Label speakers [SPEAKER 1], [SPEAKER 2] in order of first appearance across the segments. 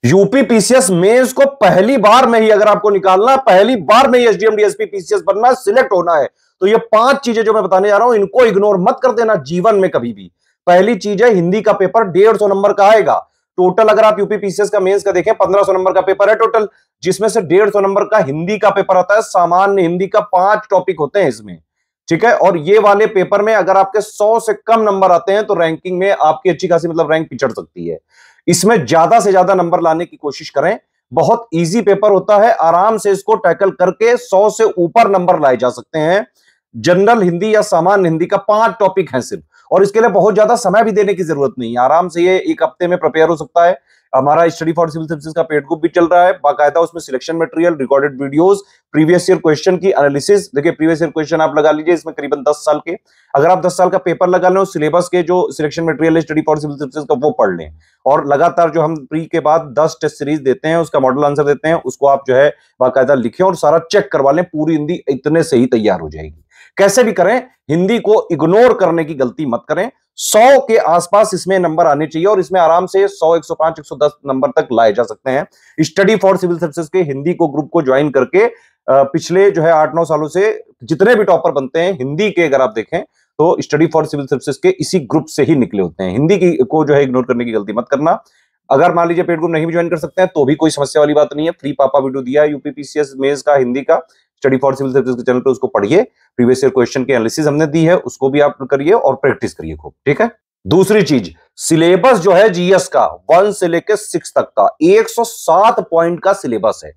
[SPEAKER 1] UP PCS mains को पहली बार में ही अगर आपको निकालना, पहली बार में ही एसडीएम डीएसपी पीसीएस बनना, सिलेक्ट होना है, तो ये 5 चीजें जो मैं बताने जा रहा हूं, इनको इग्नोर मत कर देना जीवन में कभी भी। पहली चीज है, हिंदी का पेपर 150 नंबर का आएगा टोटल। अगर आप यूपी पीसीएस का मेंस का देखें, 1500 नंबर का पेपर है टोटल, जिसमें से 150 नंबर का हिंदी का पेपर आता है। सामान्य हिंदी का 5 टॉपिक होते हैं इसमें, ठीक है। और ये वाले पेपर में अगर आपके 100 से कम नंबर आते हैं तो रैंकिंग में आपकी अच्छी खासी मतलब रैंक पिछड़ सकती है। इसमें ज्यादा से ज्यादा नंबर लाने की कोशिश करें। बहुत इजी पेपर होता है, आराम से इसको टैकल करके 100 से ऊपर नंबर लाए जा सकते हैं। जनरल हिंदी या सामान्य हिंदी का 5 टॉपिक है सिर्फ, और इसके लिए बहुत ज्यादा समय भी देने की जरूरत नहीं है। आराम से ये 1 हफ्ते में प्रिपेयर हो सकता है। हमारा स्टडी फॉर सिविल सर्विसेज का पेड ग्रुप भी चल रहा है, बाकायदा उसमें selection material, recorded videos, previous year question की एनालिसिस। देखिए प्रीवियस ईयर क्वेश्चन आप लगा लीजिए, इसमें करीबन 10 साल के, अगर आप 10 साल का पेपर लगा लें, सिलेबस के जो सिलेक्शन मटेरियल है स्टडी फॉर सिविल सर्विसेज का वो पढ़ लें, और लगातार जो हम प्री के बाद 10 टेस्ट सीरीज देते हैं, उसका मॉडल आंसर देते हैं, उसको आप जो है बाकायदा लिखें और सारा चेक करवा लें। पूरी हिंदी इतने से ही तैयार हो जाएगी। कैसे भी करें, हिंदी को इग्नोर करने की गलती मत करें। 100 के आसपास इसमें नंबर आने चाहिए, और इसमें आराम से 100, 105, 110 नंबर तक लाए जा सकते हैं। स्टडी फॉर सिविल सर्विसेज के हिंदी को ग्रुप को ज्वाइन करके पिछले जो है 8-9 सालों से जितने भी टॉपर बनते हैं हिंदी के, अगर आप देखें तो स्टडी फॉर सिविल सर्विसेज के इसी ग्रुप से ही निकले होते हैं। हिंदी की को जो है इग्नोर करने की गलती मत करना। अगर मान लीजिए पेड ग्रुप नहीं भी ज्वाइन कर सकते हैं तो भी कोई समस्या वाली बात नहीं है। फ्री पापा वीडियो दिया है यूपीपीसीएस मेंस का हिंदी का, स्टडी फॉर सिविल सर्विसेज के चैनल पे, उसको पढ़िए। प्रीवियस ईयर क्वेश्चन की एनालिसिस हमने दी है, उसको भी आप करिए और प्रैक्टिस करिए खूब, ठीक है। दूसरी चीज, सिलेबस जो है जीएस का 1 से लेकर 6 तक का 107 पॉइंट का सिलेबस है,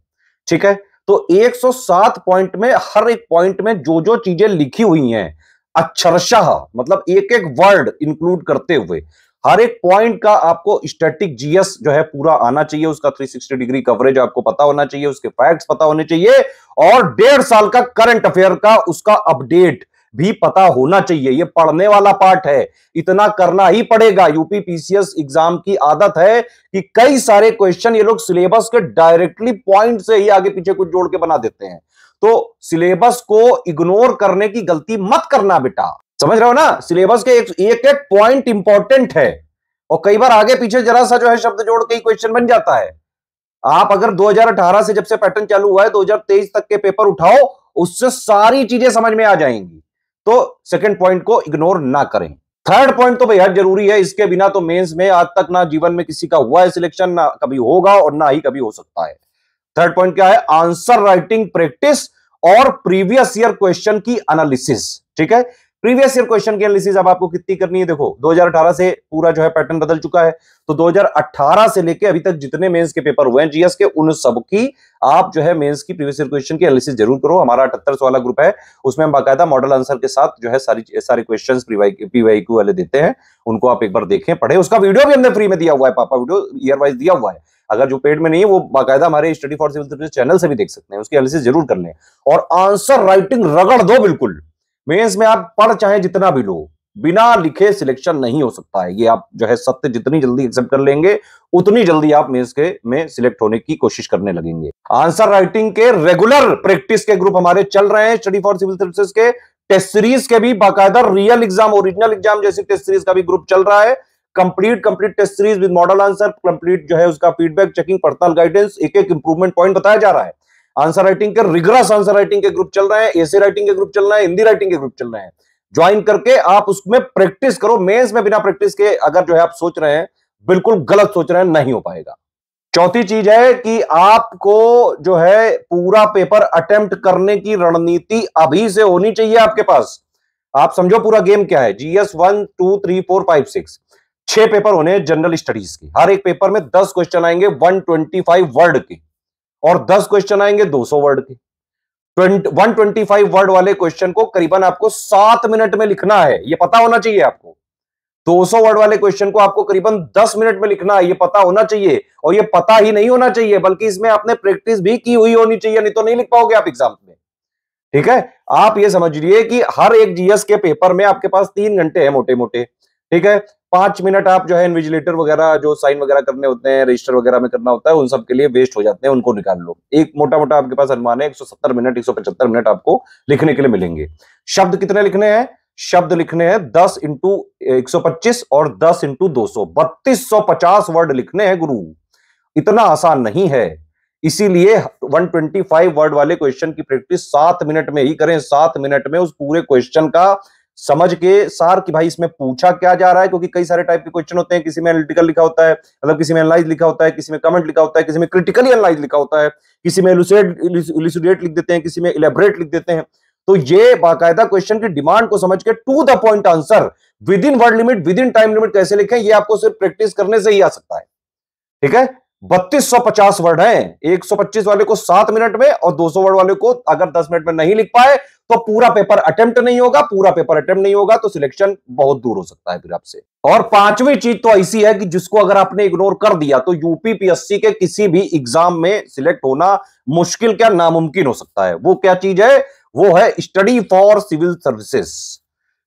[SPEAKER 1] ठीक है। तो 107 पॉइंट में हर एक पॉइंट में जो जो चीजें लिखी हुई हैं अक्षरशः, मतलब एक एक वर्ड इंक्लूड करते हुए, हर एक पॉइंट का आपको स्टैटिक जीएस जो है पूरा आना चाहिए। उसका 360 डिग्री कवरेज आपको पता होना चाहिए, उसके फैक्ट्स पता होने चाहिए, और 1.5 साल का करंट अफेयर का उसका अपडेट भी पता होना चाहिए। ये पढ़ने वाला पार्ट है, इतना करना ही पड़ेगा। यूपी पीसीएस एग्जाम की आदत है कि कई सारे क्वेश्चन ये लोग सिलेबस के डायरेक्टली पॉइंट से ही आगे पीछे कुछ जोड़ के बना देते हैं। तो सिलेबस को इग्नोर करने की गलती मत करना बेटा, समझ रहे हो ना। सिलेबस के एक एक पॉइंट इंपॉर्टेंट है, और कई बार आगे पीछे जरा सा जो है शब्द जोड़ के ही क्वेश्चन बन जाता है। आप अगर 2018 से जब से पैटर्न चालू हुआ है 2023 तक के पेपर उठाओ, उससे सारी चीजें समझ में आ जाएंगी। तो सेकंड पॉइंट को इग्नोर ना करें। थर्ड पॉइंट तो बेहद जरूरी है, इसके बिना तो मेंस में आज तक ना जीवन में किसी का हुआ है सिलेक्शन, ना कभी होगा और ना ही कभी हो सकता है। थर्ड पॉइंट क्या है? आंसर राइटिंग प्रैक्टिस और प्रीवियस ईयर क्वेश्चन की एनालिसिस, ठीक है। प्रीवियस ईयर क्वेश्चन की एनालिसिस अब आपको कितनी करनी है? देखो 2018 से पूरा जो है पैटर्न बदल चुका है, तो 2018 से लेके अभी तक जितने मेंस के पेपर हुए हैं जीएस के, उन सब की आप जो है मेंस की प्रीवियस ईयर क्वेश्चन की एनालिसिस जरूर करो। हमारा 7800 वाला ग्रुप है, उसमें हम बाकायदा मॉडल आंसर के साथ जो है सारे क्वेश्चंस पीवाईक्यू वाले देते हैं, उनको आप एक बार देखें, पढ़े। उसका वीडियो भी हमने फ्री में दिया हुआ है, पापा वीडियो ईयर वाइज दिया हुआ है। अगर जो पेड में नहीं है वो बाकायदा हमारे study for civil services channel से भी देख सकते हैं, उसकी एनालिसिस जरूर कर लें। और आंसर राइटिंग रगड़ दो बिल्कुल। मेंस में आप पढ़ चाहे जितना भी लो, बिना लिखे सिलेक्शन नहीं हो सकता है। ये आप जो है सत्य जितनी जल्दी एक्सेप्ट कर लेंगे, उतनी जल्दी आप मेंस के में सिलेक्ट होने की कोशिश करने लगेंगे। आंसर राइटिंग के रेगुलर प्रैक्टिस के ग्रुप हमारे चल रहे हैं। स्टडी फॉर सिविल सर्विसेज के टेस्ट सीरीज के भी बाकायदा रियल एग्जाम, ओरिजिनल एग्जाम जैसी टेस्ट सीरीज का भी ग्रुप चल रहा है। Complete test series with model answer, complete जो है उसका फीडबैक, चेकिंग, पर्सनल गाइडेंस, एक एक इंप्रूवमेंट पॉइंट बताया जा रहा है। आंसर राइटिंग के रिगरस आंसर राइटिंग के ग्रुप चल रहे हैं, एसे राइटिंग के ग्रुप चल रहे हैं, हिंदी राइटिंग के ग्रुप चल रहे हैं। ज्वाइन करके आप उसमें प्रैक्टिस करो। मेंस में बिना प्रैक्टिस के अगर जो है आप सोच रहे हैं, बिल्कुल गलत सोच रहे हैं, नहीं हो पाएगा। चौथी चीज है कि आपको जो है पूरा पेपर अटेम्प्ट करने की रणनीति अभी से होनी चाहिए आपके पास। आप समझो पूरा गेम क्या है। जीएस 1, 2, 3, 4, 5, 6 6 पेपर होने जनरल स्टडीज के। हर एक पेपर में 10 क्वेश्चन आएंगे 125 वर्ड के, और 10 क्वेश्चन आएंगे 200 वर्ड के। 125 वर्ड वाले क्वेश्चन को करीबन आपको 7 मिनट में लिखना है, यह पता होना चाहिए आपको। 200 वर्ड वाले क्वेश्चन को आपको करीबन 10 मिनट में लिखना है, यह पता होना चाहिए। और यह पता ही नहीं होना चाहिए, बल्कि इसमें आपने प्रैक्टिस भी की हुई होनी चाहिए, नहीं तो नहीं लिख पाओगे आप एग्जाम में, ठीक है। आप ये समझिए कि हर एक जीएस के पेपर में आपके पास 3 घंटे हैं मोटे मोटे, ठीक है। 5 मिनट आप जो है इन्विजिलेटर वगैरह जो साइन वगैरह करने होते हैं, रजिस्टर वगैरह में करना होता है, उन सब के लिए वेस्ट हो जाते हैं, उनको निकाल लो। एक मोटा मोटा आपके पास अनुमान है 170 मिनट 175 मिनट आपको लिखने के लिए मिलेंगे। शब्द कितने लिखने हैं? शब्द लिखने हैं 10 इंटू 125 और 10 इंटू 200, 3250 वर्ड लिखने हैं गुरु। इतना आसान नहीं है। इसीलिए 125 वर्ड वाले क्वेश्चन की प्रैक्टिस 7 मिनट में ही करें। 7 मिनट में उस पूरे क्वेश्चन का समझ के सार कि भाई इसमें पूछा क्या जा रहा है, क्योंकि कई सारे टाइप के क्वेश्चन होते हैं। किसी में एनालिटिकल लिखा होता है, मतलब किसी में एनालाइज लिखा होता है, किसी में कमेंट लिखा होता है, किसी में क्रिटिकली एनालाइज लिखा होता है, किसी में इलुसिडेट लिख देते हैं, किसी में इलेबरेट लिख देते हैं। तो ये बाकायदा क्वेश्चन की डिमांड को समझ के to the point answer within word limit, within time limit कैसे लिखें, ये आपको सिर्फ प्रैक्टिस करने से ही आ सकता है। ठीक है, 3250 वर्ड हैं। 125 वाले को 7 मिनट में और 200 वर्ड वाले को अगर 10 मिनट में नहीं लिख पाए तो पूरा पेपर अटेम्प्ट नहीं होगा। पूरा पेपर अटेम्प्ट नहीं होगा तो सिलेक्शन बहुत दूर हो सकता है फिर आपसे। और पांचवी चीज तो ऐसी है कि जिसको अगर आपने इग्नोर कर दिया तो यूपीपीएससी के किसी भी एग्जाम में सिलेक्ट होना मुश्किल क्या नामुमकिन हो सकता है। वो क्या चीज है? वो है study for civil services.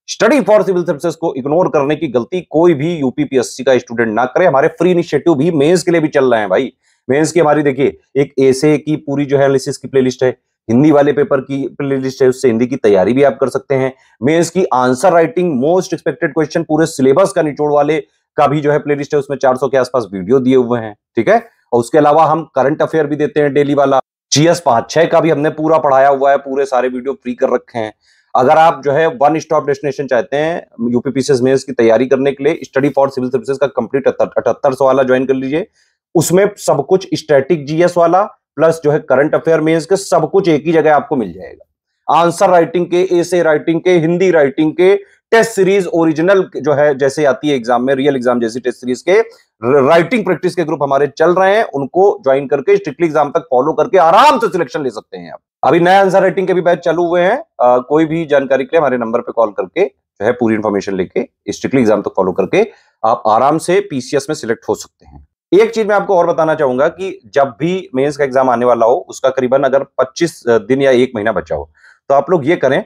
[SPEAKER 1] Study for civil services को इग्नोर करने की गलती कोई भी यूपीपीएससी का स्टूडेंट ना करे। हमारे फ्री इनिशिएटिव भी मेंस के लिए भी चल रहे हैं भाई। मेंस की हमारी देखिए एक एसे की पूरी जो है एनालिसिस की प्लेलिस्ट है, हिंदी वाले पेपर की प्लेलिस्ट है, उससे हिंदी की तैयारी भी आप कर सकते हैं। मेंस की answer writing most expected question पूरे सिलेबस का निचोड़ वाले का भी जो है प्लेलिस्ट है, उसमें 400 के आसपास वीडियो दिए हुए हैं। ठीक है, और उसके अलावा हम करंट अफेयर भी देते हैं डेली वाला। जीएस 5-6 का भी हमने पूरा पढ़ाया हुआ है, पूरे सारे वीडियो फ्री कर रखे हैं। अगर आप जो है वन स्टॉप डेस्टिनेशन चाहते हैं यूपीपीसीएस मेंस की तैयारी करने के लिए, स्टडी फॉर सिविल सर्विसेज का कंप्लीट 7800 वाला ज्वाइन कर लीजिए। उसमें सब कुछ स्टैटिक जीएस वाला प्लस जो है करंट अफेयर मेंस के सब कुछ एक ही जगह आपको मिल जाएगा। आंसर राइटिंग के, एसे राइटिंग के, हिंदी राइटिंग के, टेस्ट सीरीज ओरिजिनल जो है जैसे आती है एग्जाम में, रियल एग्जाम जैसी टेस्ट सीरीज के राइटिंग प्रैक्टिस के ग्रुप हमारे चल रहे हैं। उनको ज्वाइन करके स्ट्रिक्टली एग्जाम तक फॉलो करके आराम से सिलेक्शन ले सकते हैं आप। अभी नया आंसर राइटिंग के भी बैच चालू हुए हैं। कोई भी जानकारी के लिए हमारे नंबर पे कॉल करके जो है पूरी इंफॉर्मेशन लेके स्ट्रिक्टली एग्जाम तक फॉलो करके आप आराम से पीसीएस में सिलेक्ट हो सकते हैं। एक चीज मैं आपको और बताना चाहूंगा कि जब भी मेंस का एग्जाम आने वाला हो उसका करीबन अगर 25 दिन या 1 महीना बचा हो तो आप लोग ये करें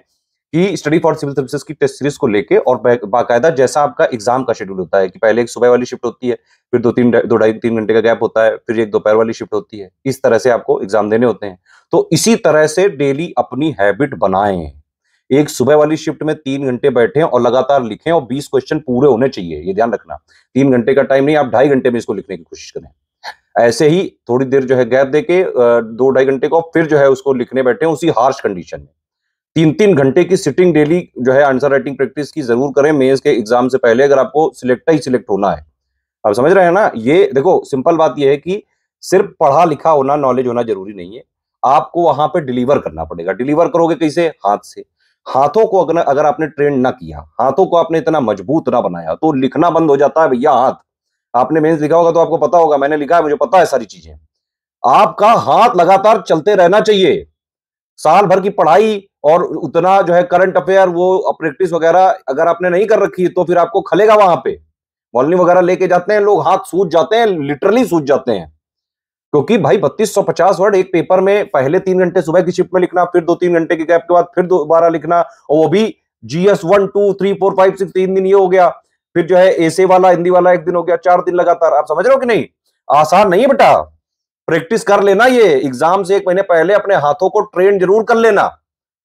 [SPEAKER 1] कि स्टडी फॉर सिविल सर्विसेज की टेस्ट सीरीज को लेके और बाकायदा जैसा आपका एग्जाम का शेड्यूल होता है कि पहले एक सुबह वाली शिफ्ट होती है, फिर 2-2.5-3 घंटे का गैप होता है, फिर एक दोपहर वाली शिफ्ट होती है, इस तरह से आपको एग्जाम देने होते हैं। तो इसी तरह से डेली अपनी हैबिट बनाएं। एक सुबह वाली शिफ्ट में 3 घंटे बैठें और लगातार लिखें और 20 क्वेश्चन पूरे होने चाहिए, ये ध्यान रखना। 3 घंटे का टाइम नहीं, आप 2.5 घंटे में इसको लिखने की कोशिश करें। ऐसे ही थोड़ी देर जो है गैप देके 2-2.5 घंटे को फिर जो है उसको लिखने बैठे उसी हार्श कंडीशन में। 3-3 घंटे की सिटिंग डेली जो है आंसर राइटिंग प्रैक्टिस की जरूर करें मेंस के एग्जाम से पहले, अगर आपको सिलेक्ट होना है। आप समझ रहे हैं ना? ये देखो सिंपल बात ये है कि सिर्फ पढ़ा लिखा होना, नॉलेज होना जरूरी नहीं है। आपको वहां पे डिलीवर करना पड़ेगा। डिलीवर करोगे कैसे? हाथ से। हाथों को अगर आपने ट्रेन ना किया, हाथों को आपने इतना मजबूत ना बनाया तो लिखना बंद हो जाता है भैया हाथ। आपने मेंस लिखा होगा तो आपको पता होगा, मैंने लिखा है, मुझे पता है सारी चीजें। आपका हाथ लगातार चलते रहना चाहिए। साल भर की पढ़ाई और उतना जो है करंट अफेयर वो प्रैक्टिस वगैरह अगर आपने नहीं कर रखी तो फिर आपको खलेगा वहां पे। मॉलनी वगैरह लेके जाते हैं लोग, हाथ सूज जाते हैं, लिटरली सूज जाते हैं। क्योंकि भाई 3250 वर्ड एक पेपर में पहले 3 घंटे सुबह की शिफ्ट में लिखना, फिर 2-3 घंटे के गैप के बाद फिर दोबारा लिखना, और वो भी जीएस 1, 2, 3, 4, 5, 6 3 दिन ये हो गया। फिर जो है एसे वाला, हिंदी वाला 1 दिन हो गया, 4 दिन लगातार। आप समझ रहे हो कि नहीं? आसान नहीं है बेटा। प्रैक्टिस कर लेना, ये एग्जाम से 1 महीने पहले अपने हाथों को ट्रेन जरूर कर लेना।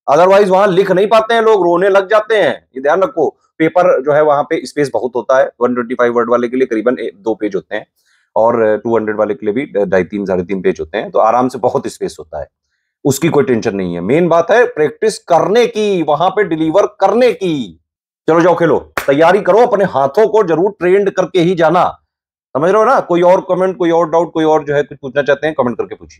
[SPEAKER 1] अदरवाइज वहां लिख नहीं पाते हैं लोग, रोने लग जाते हैं। ये ध्यान रखो। पेपर जो है वहां पे स्पेस बहुत होता है। 125 वर्ड वाले के लिए करीबन 2 पेज होते हैं और 200 वाले के लिए भी 2.5-3 साढ़े 3 पेज होते हैं। तो आराम से बहुत स्पेस होता है, उसकी कोई टेंशन नहीं है। मेन बात है प्रैक्टिस करने की, वहां पे डिलीवर करने की। चलो जाओ खेलो, तैयारी करो, अपने हाथों को जरूर ट्रेंड करके ही जाना। समझ रहे हो ना? कोई और कमेंट, कोई और डाउट, कोई और जो है कुछ पूछना चाहते हैं कमेंट करके पूछिए।